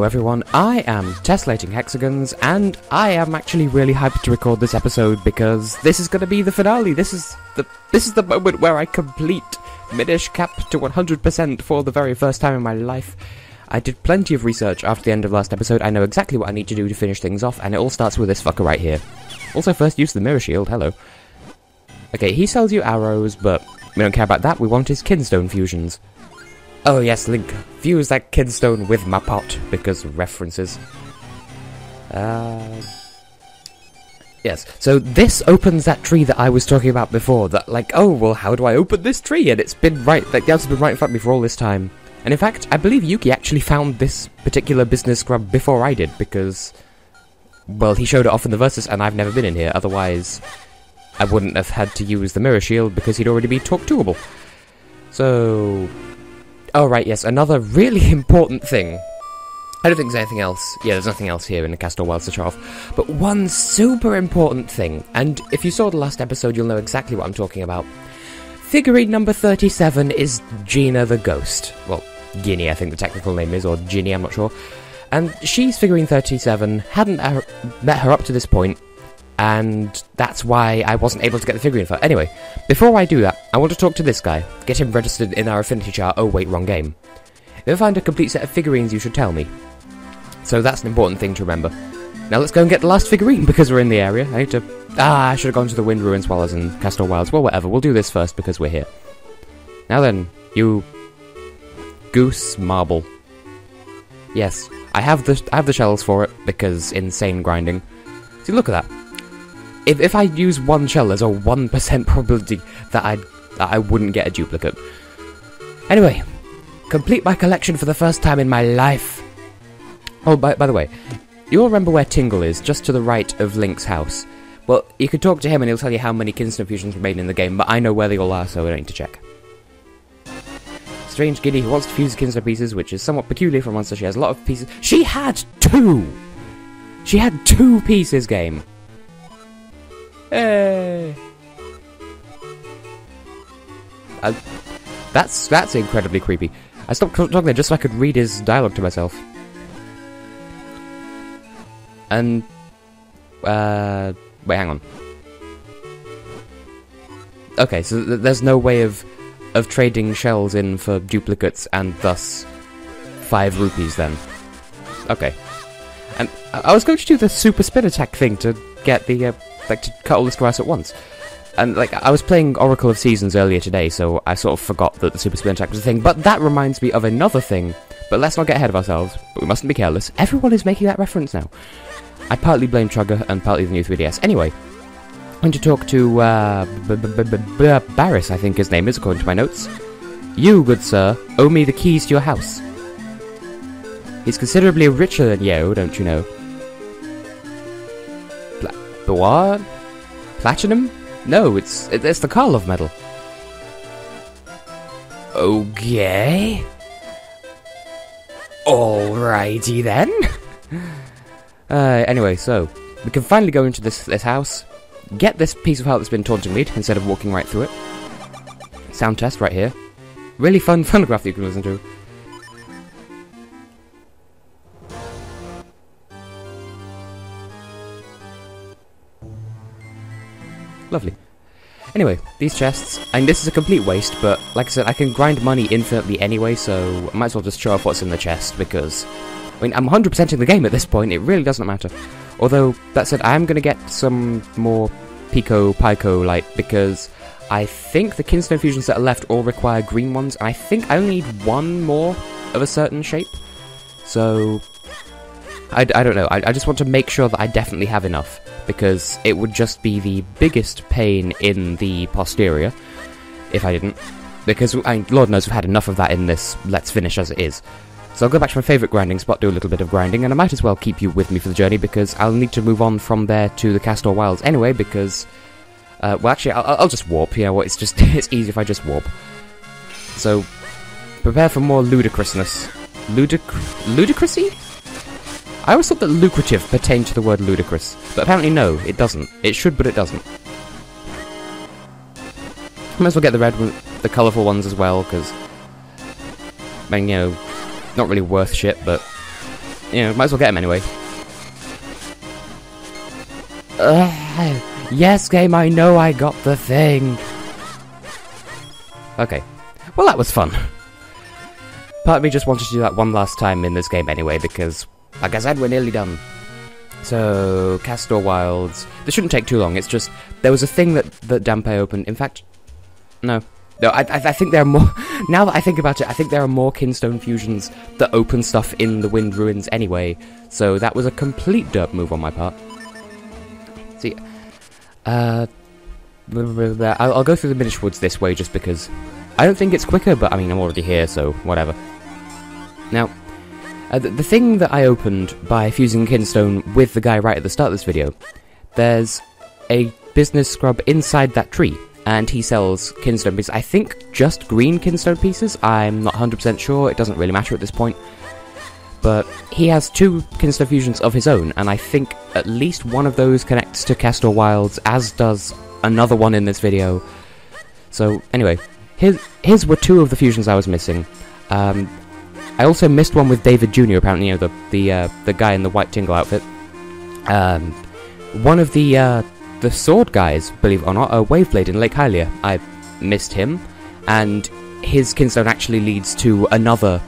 Hello everyone, I am Tessellating Hexagons, and I am actually really hyped to record this episode because this is going to be the finale. This is the moment where I complete Minish cap to 100% for the very first time in my life. I did plenty of research after the end of last episode. I know exactly what I need to do to finish things off, and it all starts with this fucker right here. Also, first use the mirror shield, hello. Okay, he sells you arrows, but we don't care about that, we want his Kinstone fusions. Oh yes, Link, fuse that Kinstone with my pot, because references. Yes, so this opens that tree that I was talking about before, that like, oh, well, how do I open this tree? And it's been right, like, the answer's been right in front of me for all this time. And in fact, I believe Yuki actually found this particular business scrub before I did, because, well, he showed it off in the Versus, and I've never been in here, otherwise I wouldn't have had to use the mirror shield, because he'd already be talk-toable. So... oh right, yes, another really important thing. I don't think there's anything else. Yeah, there's nothing else here in the Castle Wilds to show off. But one super important thing, and if you saw the last episode, you'll know exactly what I'm talking about. Figurine number 37 is Gina the Ghost. Well, Ginny, I think the technical name is, or Ginny, I'm not sure. And she's Figurine 37, hadn't met her up to this point, and that's why I wasn't able to get the figurine for her. Anyway, before I do that, I want to talk to this guy, get him registered in our affinity chart. Oh wait, wrong game. If I find a complete set of figurines, you should tell me. So that's an important thing to remember. Now let's go and get the last figurine, because we're in the area. I need to... I should have gone to the Wind Ruin Swallows and Castle Wilds. Well, whatever, we'll do this first, because we're here. Now then, you... Goose Marble. Yes, I have the shells for it, because insane grinding. See, look at that. If I use one shell, there's a 1% probability that I wouldn't get a duplicate. Anyway, complete my collection for the first time in my life. Oh, by the way, you all remember where Tingle is, just to the right of Link's house? Well, you could talk to him and he'll tell you how many Kinstone fusions remain in the game, but I know where they all are, so I don't need to check. Strange Giddy who wants to fuse Kinstone pieces, which is somewhat peculiar for a monster. She has a lot of pieces. She had 2! She had 2 pieces, game. Hey. That's incredibly creepy. I stopped talking there just so I could read his dialogue to myself. And wait, hang on. Okay, so there's no way of trading shells in for duplicates and thus 5 rupees then. Okay. And I was going to do the super spin attack thing to get the like to cut all this grass at once. And like I was playing Oracle of Seasons earlier today, so I sort of forgot that the super spin attack was a thing. But that reminds me of another thing. But let's not get ahead of ourselves. But we mustn't be careless. Everyone is making that reference now. I partly blame Chugger and partly the new 3DS. Anyway, I'm going to talk to Barris, I think his name is, according to my notes. You, good sir, owe me the keys to your house. He's considerably richer than you, don't you know? The what? Platinum? No, it's the Karlov medal. Okay. Alrighty then. Anyway, so we can finally go into this house, get this piece of heart that's been taunting me instead of walking right through it. Sound test right here. Really fun phonograph that you can listen to. Lovely. Anyway, these chests, and this is a complete waste, but like I said, I can grind money infinitely anyway, so I might as well just show off what's in the chest, because, I mean, I'm 100% in the game at this point, it really doesn't matter. Although, that said, I am going to get some more Pico, like, because I think the Kinstone fusions that are left all require green ones, and I think I only need 1 more of a certain shape, so... I don't know, I just want to make sure that I definitely have enough, because it would just be the biggest pain in the posterior if I didn't, because Lord knows we've had enough of that in this Let's Finish as it is. So I'll go back to my favourite grinding spot, do a little bit of grinding, and I might as well keep you with me for the journey, because I'll need to move on from there to the Castle Wilds anyway, because, well actually, I'll just warp, you know what, it's easy if I just warp. So, prepare for more ludicrousness. Ludicrousy? I always thought that lucrative pertained to the word ludicrous, but apparently no, it doesn't. It should, but it doesn't. Might as well get the colourful ones as well, because, I mean, you know, not really worth shit, but you know, might as well get him anyway. Yes, game, I know I got the thing. Okay. Well, that was fun. Part of me just wanted to do that one last time in this game anyway, because, like I said, we're nearly done. So, Castor Wilds. This shouldn't take too long, it's just, there was a thing that Dampe opened. In fact, no. No, I think there are more... Now that I think about it, I think there are more Kinstone fusions that open stuff in the Wind Ruins anyway. So that was a complete derp move on my part. See, I'll go through the Minish Woods this way just because I don't think it's quicker, but I mean, I'm already here, so whatever. Now, the thing that I opened by fusing Kinstone with the guy right at the start of this video, there's a business scrub inside that tree. And he sells Kinstone pieces. I think just green Kinstone pieces. I'm not 100% sure. It doesn't really matter at this point. But he has 2 Kinstone fusions of his own, and I think at least one of those connects to Castor Wilds, as does another one in this video. So, anyway, his were 2 of the fusions I was missing. I also missed one with David Jr., apparently, you know, the guy in the white Tingle outfit. One of the sword guys, believe it or not, Waveblade in Lake Hylia. I missed him, and his Kinstone actually leads to another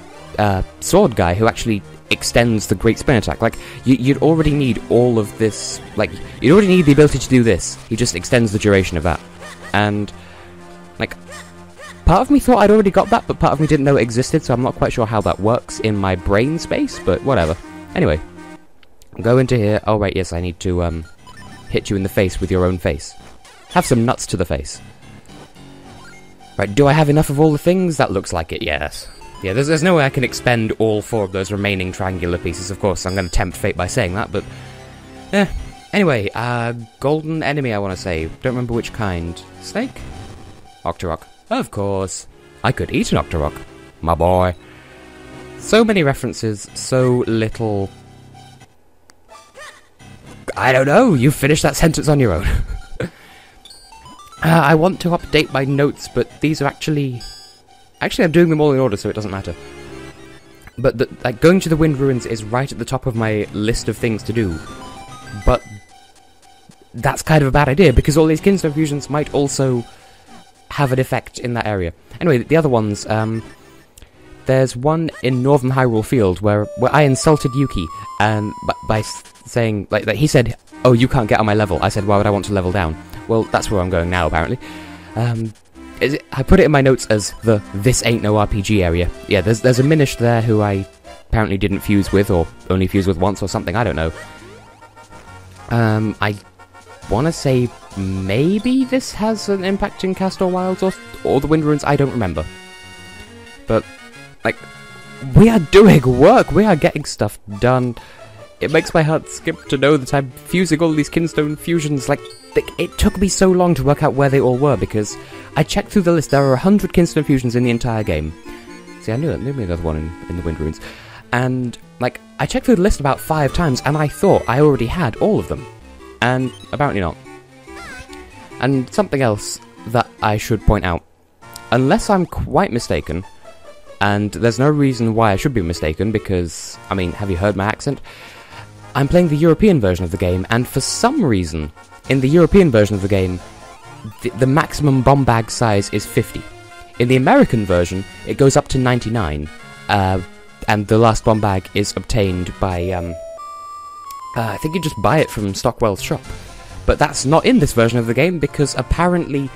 sword guy who actually extends the Great Spin attack. Like, you'd already need all of this, like, you'd already need the ability to do this. He just extends the duration of that. And, like, part of me thought I'd already got that, but part of me didn't know it existed, so I'm not quite sure how that works in my brain space, but whatever. Anyway, go into here. Oh, wait, yes, I need to, hit you in the face with your own face. Have some nuts to the face. Right, do I have enough of all the things? That looks like it, yes. Yeah, there's no way I can expend all 4 of those remaining triangular pieces. Of course, I'm going to tempt fate by saying that, but... Anyway, golden enemy, I want to say. Don't remember which kind. Snake? Octorok. Of course. I could eat an Octorok. My boy. So many references, so little... I don't know, you finished that sentence on your own. I want to update my notes, but these are actually... Actually, I'm doing them all in order, so it doesn't matter. But, like, going to the Wind Ruins is right at the top of my list of things to do. But that's kind of a bad idea, because all these Kinstone fusions might also have an effect in that area. Anyway, the other ones, there's one in Northern Hyrule Field where I insulted Yuki, and by saying, like, he said, oh, you can't get on my level. I said, why would I want to level down? Well, that's where I'm going now, apparently. I put it in my notes as the this ain't no RPG area. Yeah, there's a Minish there who I apparently didn't fuse with, or only fused with once or something, I don't know. I want to say maybe this has an impact in Castor Wilds or the Wind Ruins, I don't remember. But, like, we are doing work, we are getting stuff done. It makes my heart skip to know that I'm fusing all these Kinstone fusions. Like, it took me so long to work out where they all were, because I checked through the list. There are 100 Kinstone fusions in the entire game. See, I knew another one in the Wind Ruins. And, like, I checked through the list about 5 times, and I thought I already had all of them. And apparently not. And something else that I should point out. Unless I'm quite mistaken, and there's no reason why I should be mistaken, because, I mean, have you heard my accent? I'm playing the European version of the game, and for some reason, in the European version of the game, the maximum bomb bag size is 50. In the American version, it goes up to 99, and the last bomb bag is obtained by, I think you just buy it from Stockwell's shop. But that's not in this version of the game, because apparently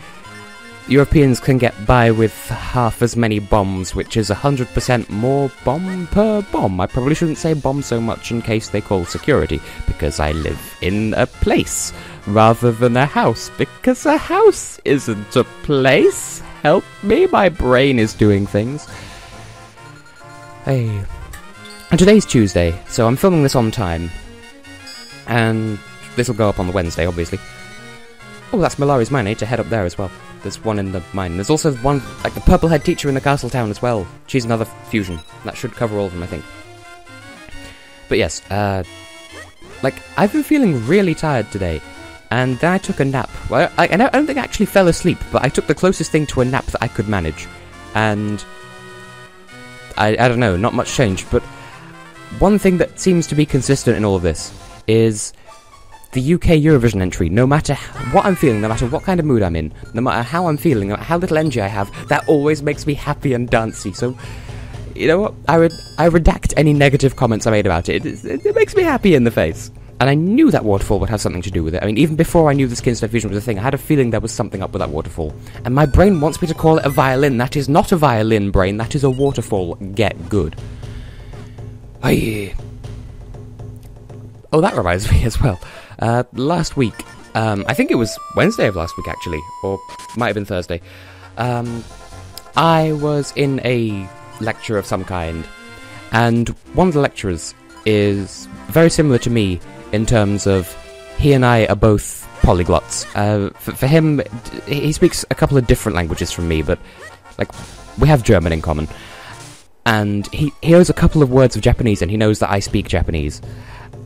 Europeans can get by with half as many bombs, which is 100% more bomb per bomb. I probably shouldn't say bomb so much in case they call security, because I live in a place rather than a house, because a house isn't a place. Help me, my brain is doing things. Hey. And today's Tuesday, so I'm filming this on time. And this will go up on the Wednesday, obviously. Oh, that's Malari's mine. I need to head up there as well. There's one in the mine. There's also one, like, the purple head teacher in the castle town as well. She's another fusion. That should cover all of them, I think. But yes, like, I've been feeling really tired today. And then I took a nap. Well, I don't think I actually fell asleep, but I took the closest thing to a nap that I could manage. And I don't know, not much changed, but one thing that seems to be consistent in all of this is the UK Eurovision entry. No matter what I'm feeling, no matter what kind of mood I'm in, no matter how I'm feeling, no matter how little energy I have, that always makes me happy and dancey. So, you know what? I redact any negative comments I made about it. It makes me happy in the face. And I knew that waterfall would have something to do with it. I mean, even before I knew this Kinstone fusion was a thing, I had a feeling there was something up with that waterfall. And my brain wants me to call it a violin. That is not a violin, brain. That is a waterfall. Get good. Aye. Oh, that reminds me as well. Last week, I think it was Wednesday of last week, actually, or might have been Thursday. I was in a lecture of some kind, and one of the lecturers is very similar to me in terms of he and I are both polyglots. For him, he speaks a couple of different languages from me, but like we have German in common. And he knows a couple of words of Japanese, and he knows that I speak Japanese.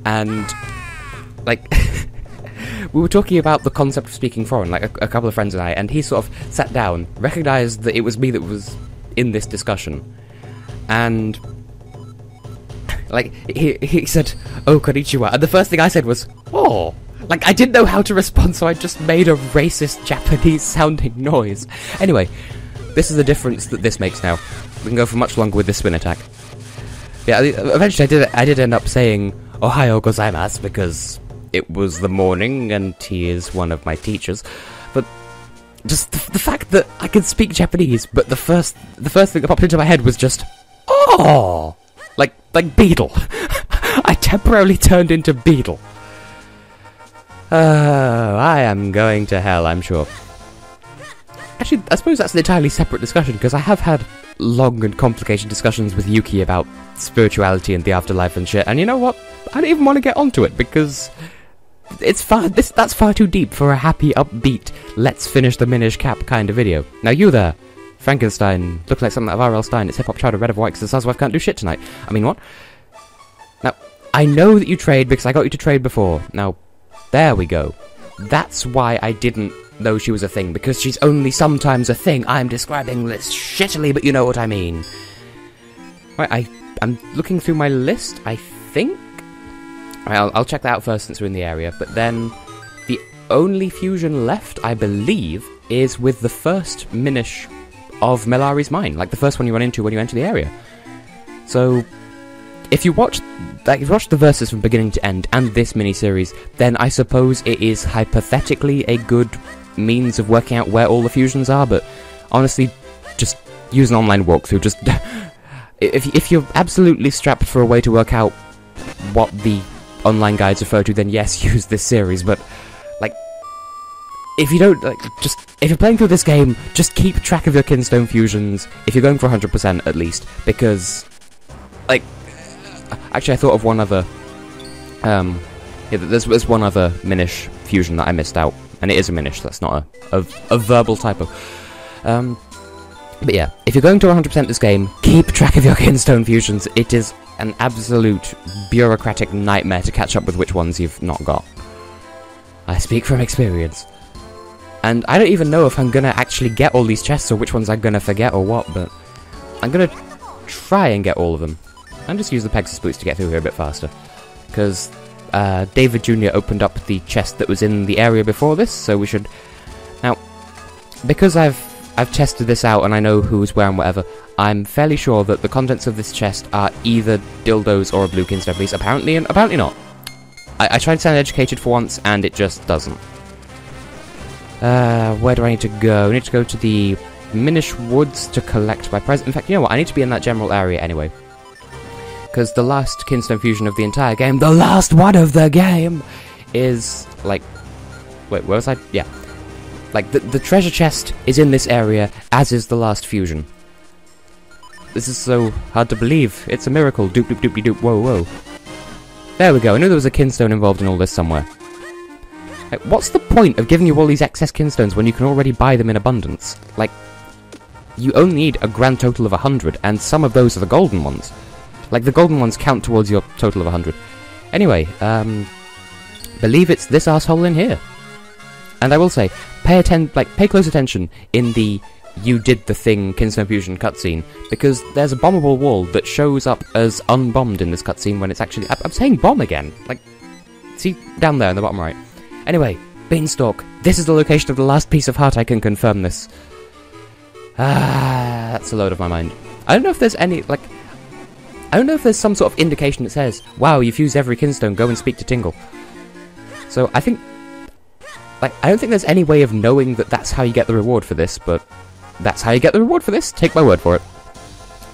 And like we were talking about the concept of speaking foreign, like a couple of friends and I, and he sort of sat down, recognized that it was me that was in this discussion, and like, he said, "Oh, konnichiwa," and the first thing I said was, "Oh." Like, I didn't know how to respond, so I just made a racist Japanese-sounding noise. Anyway, this is the difference that this makes now. We can go for much longer with this spin attack. Yeah, eventually I did end up saying, "Ohayo gozaimasu," because it was the morning, and he is one of my teachers. But just the fact that I could speak Japanese, but the first thing that popped into my head was just, "Oh!" Like Beetle. I temporarily turned into Beetle. I am going to hell, I'm sure. Actually, I suppose that's an entirely separate discussion, because I have had long and complicated discussions with Yuki about spirituality and the afterlife and shit, and you know what? I don't even want to get onto it, because that's far too deep for a happy, upbeat, let's finish the Minish cap kind of video. Now you there, Frankenstein, looking like something out of R.L. Stein, it's hip-hop child of red of white, because the Saz wife can't do shit tonight. I mean, what? Now, I know that you trade, because I got you to trade before. Now, there we go. That's why I didn't know she was a thing, because she's only sometimes a thing. I'm describing this shittily, but you know what I mean. Right, I'm looking through my list, I think? Right, I'll check that out first since we're in the area, but then the only fusion left, I believe, is with the first Minish of Melari's Mine, like the first one you run into when you enter the area. So, if you watch the verses from beginning to end, and this mini-series, then I suppose it is hypothetically a good means of working out where all the fusions are, but honestly, just use an online walkthrough. Just if you're absolutely strapped for a way to work out what the online guides refer to, then yes, use this series, but like, if you don't, like, if you're playing through this game, just keep track of your Kinstone fusions, if you're going for 100% at least, because, like, actually I thought of one other, yeah, there's one other Minish fusion that I missed out, and it is a Minish, that's not a verbal typo. But yeah, if you're going to 100% this game, keep track of your Kinstone fusions. It is an absolute bureaucratic nightmare to catch up with which ones you've not got. I speak from experience. And I don't even know if I'm gonna actually get all these chests, or which ones I'm gonna forget or what, but I'm gonna try and get all of them. And just use the Pegasus boots to get through here a bit faster. Because David Jr. opened up the chest that was in the area before this, so we should... Now, because I've tested this out and I know who's where and whatever, I'm fairly sure that the contents of this chest are either dildos or a blue Kinstone piece. Apparently not. I tried to sound educated for once, and it just doesn't. Where do I need to go? I need to go to the Minish Woods to collect my present. In fact, you know what? I need to be in that general area anyway. Because the last Kinstone fusion of the entire game, the last one of the game, is, like... Wait, where was I? Yeah. Like, the treasure chest is in this area, as is the last fusion. This is so hard to believe. It's a miracle. Doop doop doopy doop. Whoa, whoa. There we go. I knew there was a Kinstone involved in all this somewhere. Like, what's the point of giving you all these excess Kinstones when you can already buy them in abundance? Like, you only need a grand total of 100, and some of those are the golden ones. Like, the golden ones count towards your total of 100. Anyway, believe it's this asshole in here. And I will say, pay close attention in the you did the thing Kinstone Fusion cutscene, because there's a bombable wall that shows up as unbombed in this cutscene when it's actually... I'm saying bomb again. Like, see, down there in the bottom right. Anyway, Beanstalk. This is the location of the last piece of heart, I can confirm this. That's a load of my mind. I don't know if there's any, like... I don't know if there's some sort of indication that says, wow, you've used every Kinstone, go and speak to Tingle. So, I think... Like, I don't think there's any way of knowing that that's how you get the reward for this, but... That's how you get the reward for this, take my word for it.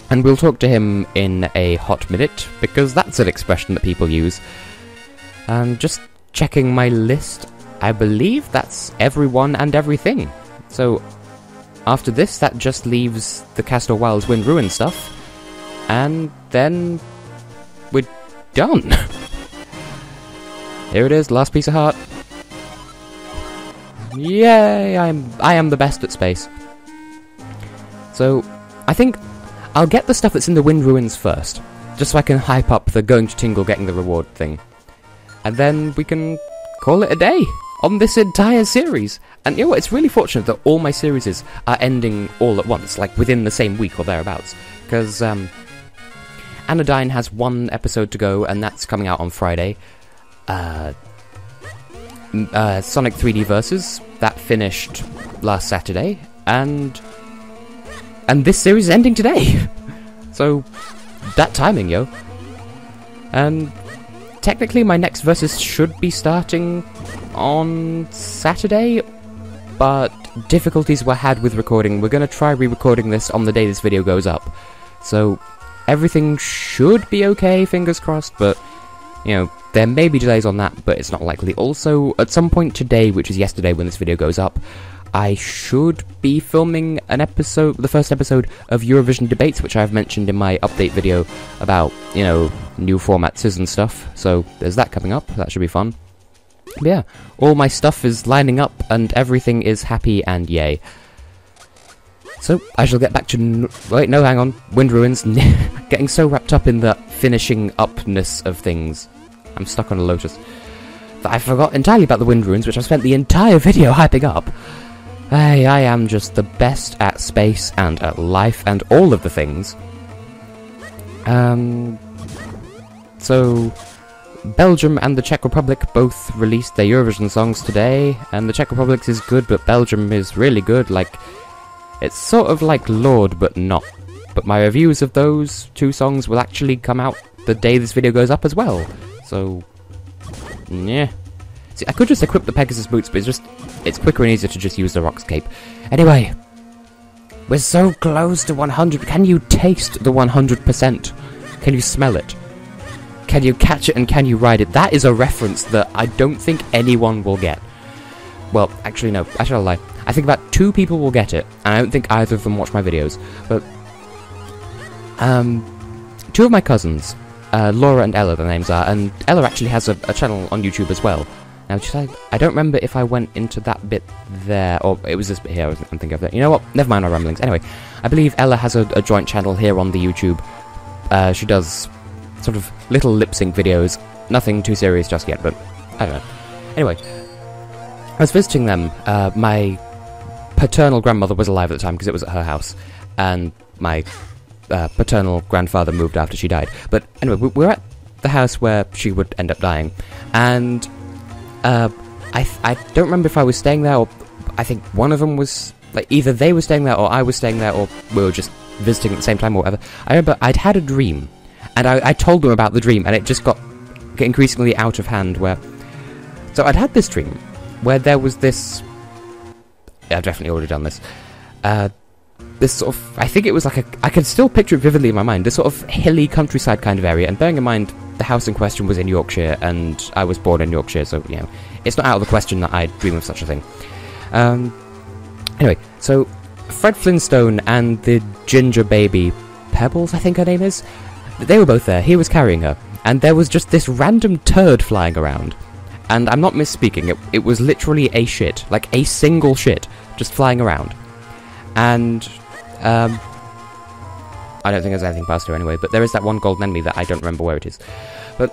And we'll talk to him in a hot minute, because that's an expression that people use. And just checking my list, I believe that's everyone and everything. So, after this, that just leaves the Castor Wilds Wind Ruin stuff, and then we're done. Here it is, last piece of heart. Yay, I am the best at space. So, I think I'll get the stuff that's in the Wind Ruins first, just so I can hype up the going to Tingle getting the reward thing. And then we can call it a day on this entire series. And you know what, it's really fortunate that all my series are ending all at once, like within the same week or thereabouts. Because Anodyne has one episode to go, and that's coming out on Friday. Sonic 3D Versus, that finished last Saturday, and this series is ending today. So, that timing, yo. And technically my next Versus should be starting on Saturday, but difficulties were had with recording. We're gonna try re-recording this on the day this video goes up. So, everything should be okay, fingers crossed, but, you know, there may be delays on that, but it's not likely. Also, at some point today, which is yesterday when this video goes up, I should be filming an episode, the first episode of Eurovision Debates, which I've mentioned in my update video about, you know, new formats and stuff. So there's that coming up. That should be fun. But yeah, all my stuff is lining up and everything is happy and yay. So I shall get back to... Wait, no, hang on. Wind Ruins. Getting so wrapped up in the finishing upness of things. I'm stuck on a lotus. That I forgot entirely about the Wind Ruins, which I've spent the entire video hyping up. Hey, I am just the best at space and at life and all of the things. So, Belgium and the Czech Republic both released their Eurovision songs today, and the Czech Republic is good, but Belgium is really good. Like, it's sort of like Lord, but not. But my reviews of those two songs will actually come out the day this video goes up as well. So, yeah. See, I could just equip the Pegasus boots, but it's quicker and easier to just use the Rock's cape. Anyway, we're so close to 100. Can you taste the 100%? Can you smell it? Can you catch it and can you ride it? That is a reference that I don't think anyone will get. Well, actually no, I shall lie. I think about 2 people will get it, and I don't think either of them watch my videos. But, 2 of my cousins, Laura and Ella, their names are, and Ella actually has a channel on YouTube as well. Now, I don't remember if I went into that bit there, or it was this bit here I'm thinking of that. You know what? Never mind our ramblings. Anyway, I believe Ella has a joint channel here on the YouTube. She does sort of little lip-sync videos. Nothing too serious just yet, but I don't know. Anyway, I was visiting them. My paternal grandmother was alive at the time because it was at her house, and my paternal grandfather moved after she died. But anyway, we're at the house where she would end up dying, and I don't remember if I was staying there, or I think one of them was, like, either they were staying there, or I was staying there, or we were just visiting at the same time, or whatever. I remember I'd had a dream, and I told them about the dream, and it just got increasingly out of hand, where... So I'd had this dream, where there was this... I've definitely already done this. This sort of... I think it was like a... I can still picture it vividly in my mind, this sort of hilly countryside kind of area, and bearing in mind... The house in question was in Yorkshire, and I was born in Yorkshire, so, you know, it's not out of the question that I'd dream of such a thing. Anyway, so, Fred Flintstone and the ginger baby, Pebbles, I think her name is, they were both there. He was carrying her, and there was just this random turd flying around. And I'm not misspeaking, it was literally a shit, like a single shit, just flying around. And, I don't think there's anything past her anyway, but there is that one golden enemy that I don't remember where it is. But,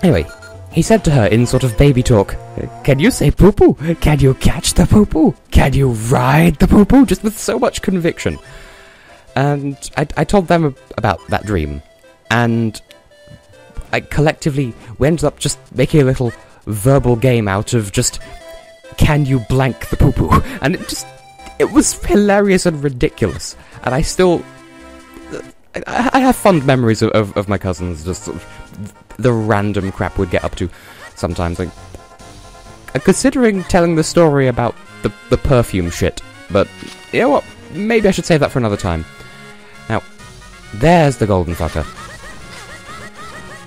anyway, he said to her in sort of baby talk, "Can you say Poo-Poo? Can you catch the Poo-Poo? Can you ride the Poo-Poo?" Just with so much conviction. And I told them about that dream, and collectively, we ended up just making a little verbal game out of just, can you blank the Poo-Poo? And it was hilarious and ridiculous. And I still, I have fond memories of my cousins, just sort of the random crap we'd get up to sometimes. Like, I'm considering telling the story about the perfume shit, but you know what? Maybe I should save that for another time. Now, there's the golden fucker.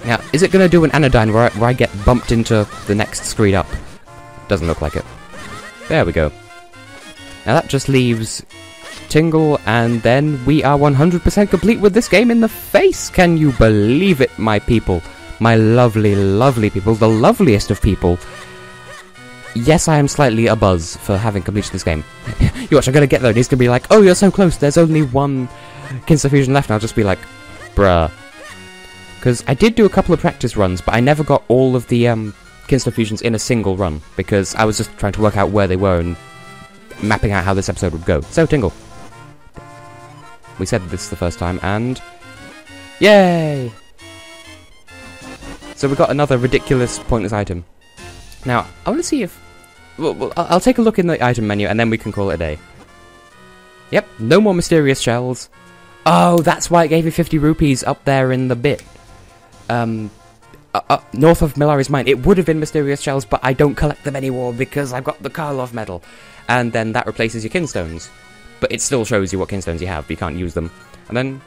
Now, is it going to do an anodyne where I get bumped into the next screen up? Doesn't look like it. There we go. Now that just leaves Tingle, and then we are 100% complete with this game in the face! Can you believe it, my people? My lovely, lovely people. The loveliest of people. Yes, I am slightly abuzz for having completed this game. You watch, I'm going to get there, and he's going to be like, "Oh, you're so close, there's only one Kinstones fusion left," and I'll just be like, bruh. Because I did do a couple of practice runs, but I never got all of the Kinstones fusions in a single run, because I was just trying to work out where they were and mapping out how this episode would go. So, Tingle. We said this the first time, and yay! So we got another ridiculous pointless item. Now, I want to see if... Well, I'll take a look in the item menu, and then we can call it a day. Yep, no more mysterious shells. Oh, that's why it gave me 50 rupees up there in the bit. North of Milari's mine. It would have been mysterious shells, but I don't collect them anymore because I've got the Karlov medal. And then that replaces your Kinstones. But it still shows you what Kinstones you have, but you can't use them. And then...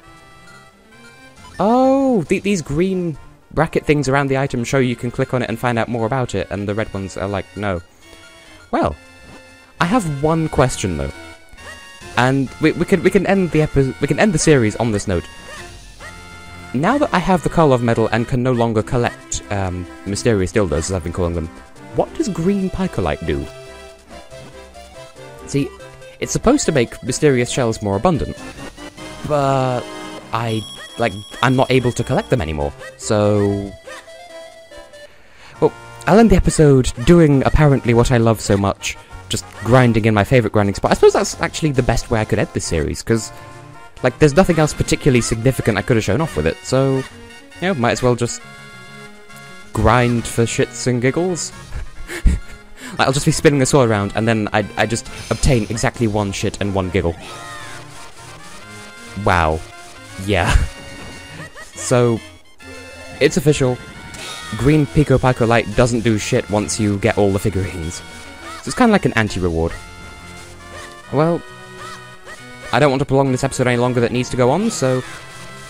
Oh, these green bracket things around the item show you can click on it and find out more about it, and the red ones are like, no. Well, I have one question though. And we can end the episode, we can end the series on this note. Now that I have the Karlov medal and can no longer collect mysterious dildos, as I've been calling them, what does green picolite do? See, it's supposed to make mysterious shells more abundant, but I'm not able to collect them anymore. So, well, I'll end the episode doing apparently what I love so much. Just grinding in my favourite grinding spot. I suppose that's actually the best way I could end this series, because, like, there's nothing else particularly significant I could have shown off with it, so, you know, might as well just grind for shits and giggles. I'll just be spinning the sword around, and then I just obtain exactly one shit and one giggle. Wow. Yeah. So, it's official. Green Pico Pico Light doesn't do shit once you get all the figurines. So it's kind of like an anti-reward. Well, I don't want to prolong this episode any longer that needs to go on, so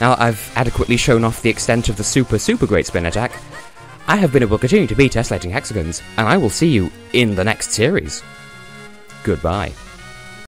now that I've adequately shown off the extent of the super, super great spin attack, I have been and will continue to be Tessellating Hexagons, and I will see you in the next series. Goodbye.